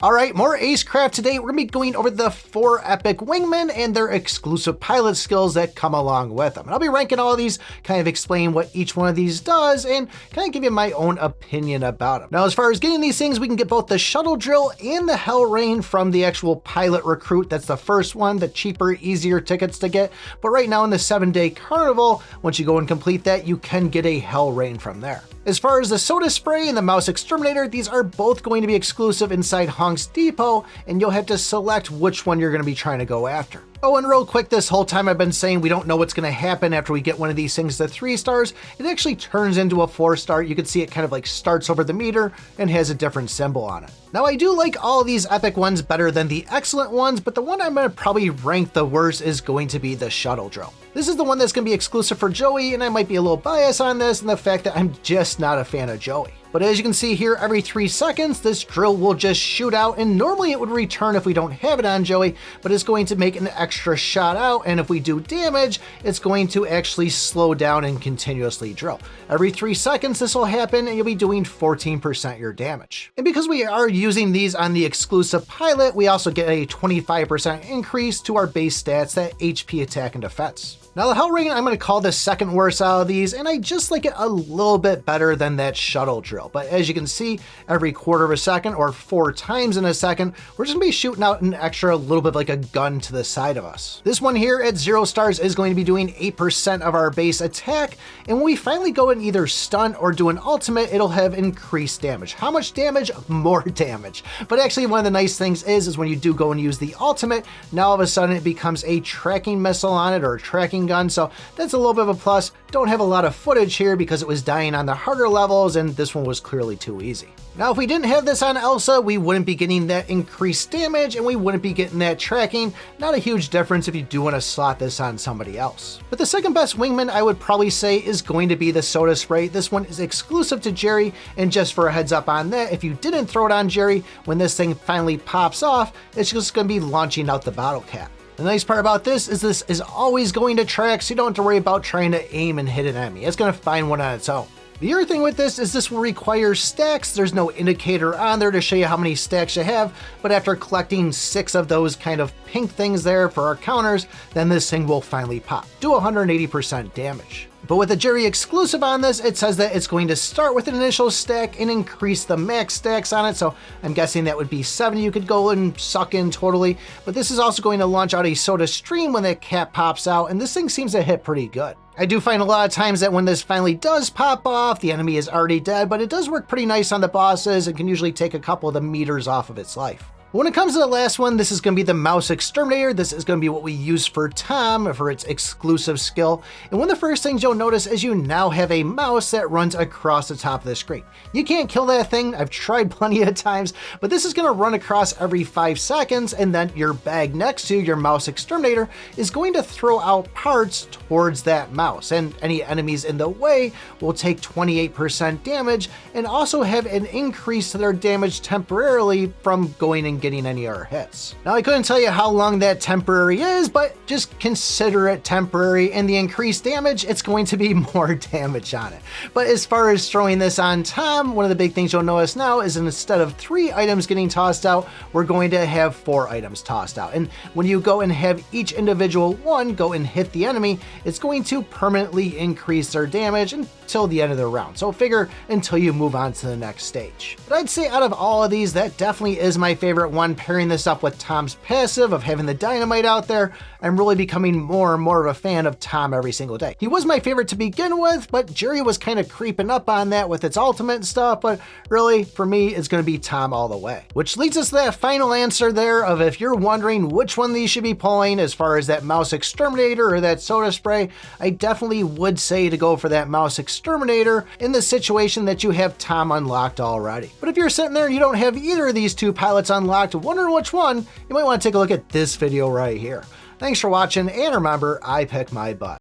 All right, more Acecraft today. We're gonna be going over the 4 epic wingmen and their exclusive pilot skills that come along with them. And I'll be ranking all of these, kind of explain what each one of these does, and kind of give you my own opinion about them. Now, as far as getting these things, we can get both the shuttle drill and the hell rain from the actual pilot recruit. That's the first one, the cheaper, easier tickets to get. But right now in the 7-day carnival, once you go and complete that, you can get a hell rain from there. As far as the soda spray and the mouse exterminator, these are both going to be exclusive inside Honk's Depot, and you'll have to select which one you're going to be trying to go after. Oh, and real quick, this whole time I've been saying we don't know what's going to happen after we get one of these things to 3 stars. It actually turns into a 4-star. You can see it kind of like starts over the meter and has a different symbol on it. Now, I do like all these epic ones better than the excellent ones, but the one I'm going to probably rank the worst is going to be the shuttle drill. This is the one that's going to be exclusive for Joey, and I might be a little biased on this and the fact that I'm just not a fan of Joey. But as you can see here, every 3 seconds, this drill will just shoot out, and normally it would return if we don't have it on Joey, but it's going to make an extra shot out, and if we do damage, it's going to actually slow down and continuously drill. Every 3 seconds this will happen, and you'll be doing 14% your damage. And because we are using these on the exclusive pilot, we also get a 25% increase to our base stats, that HP, attack, and defense. Now the hell rain, I'm going to call the second worst out of these, and I just like it a little bit better than that shuttle drill. But as you can see, every quarter of a second or 4 times in a second, we're just going to be shooting out an extra little bit like a gun to the side of us. This one here at 0 stars is going to be doing 8% of our base attack, and when we finally go and either stun or do an ultimate, it'll have increased damage. How much damage? More damage. But actually one of the nice things is when you do go and use the ultimate, now all of a sudden it becomes a tracking missile on it or a tracking gun, so that's a little bit of a plus. Don't have a lot of footage here because it was dying on the harder levels, and this one was clearly too easy. Now, if we didn't have this on Elsa, we wouldn't be getting that increased damage and we wouldn't be getting that tracking. Not a huge difference if you do want to slot this on somebody else. But the second best wingman I would probably say is going to be the soda spray. This one is exclusive to Jerry, and just for a heads up on that, if you didn't throw it on Jerry, when this thing finally pops off, it's just going to be launching out the bottle cap. The nice part about this is always going to track, so you don't have to worry about trying to aim and hit an enemy. It's going to find one on its own. The other thing with this is this will require stacks. There's no indicator on there to show you how many stacks you have, but after collecting 6 of those kind of pink things there for our counters, then this thing will finally pop. Do 180% damage. But with the Jerry exclusive on this, it says that it's going to start with an initial stack and increase the max stacks on it. So I'm guessing that would be 7 you could go and suck in totally. But this is also going to launch out a soda stream when that cap pops out, and this thing seems to hit pretty good. I do find a lot of times that when this finally does pop off, the enemy is already dead, but it does work pretty nice on the bosses and can usually take a couple of the meters off of its life. When it comes to the last one, this is going to be the mouse exterminator. This is going to be what we use for Tom for its exclusive skill. And one of the first things you'll notice is you now have a mouse that runs across the top of the screen. You can't kill that thing. I've tried plenty of times, but this is going to run across every 5 seconds, and then your bag next to your mouse exterminator is going to throw out parts towards that mouse, and any enemies in the way will take 28% damage and also have an increase to their damage temporarily from going and getting any of our hits. Now, I couldn't tell you how long that temporary is, but just consider it temporary, and the increased damage, it's going to be more damage on it. But as far as throwing this on Tom, one of the big things you'll notice now is instead of 3 items getting tossed out, we're going to have 4 items tossed out. And when you go and have each individual one go and hit the enemy, it's going to permanently increase their damage until the end of the round. So figure until you move on to the next stage. But I'd say out of all of these, that definitely is my favorite one. Pairing this up with Tom's passive of having the dynamite out there, I'm really becoming more and more of a fan of Tom every single day. He was my favorite to begin with, but Jerry was kind of creeping up on that with its ultimate and stuff, but really, for me, it's going to be Tom all the way. Which leads us to that final answer there of if you're wondering which one of these should be pulling as far as that mouse exterminator or that soda spray, I definitely would say to go for that mouse exterminator in the situation that you have Tom unlocked already. But if you're sitting there and you don't have either of these 2 pilots unlocked, wondering which one, you might want to take a look at this video right here. Thanks for watching, and remember, I pick my butt.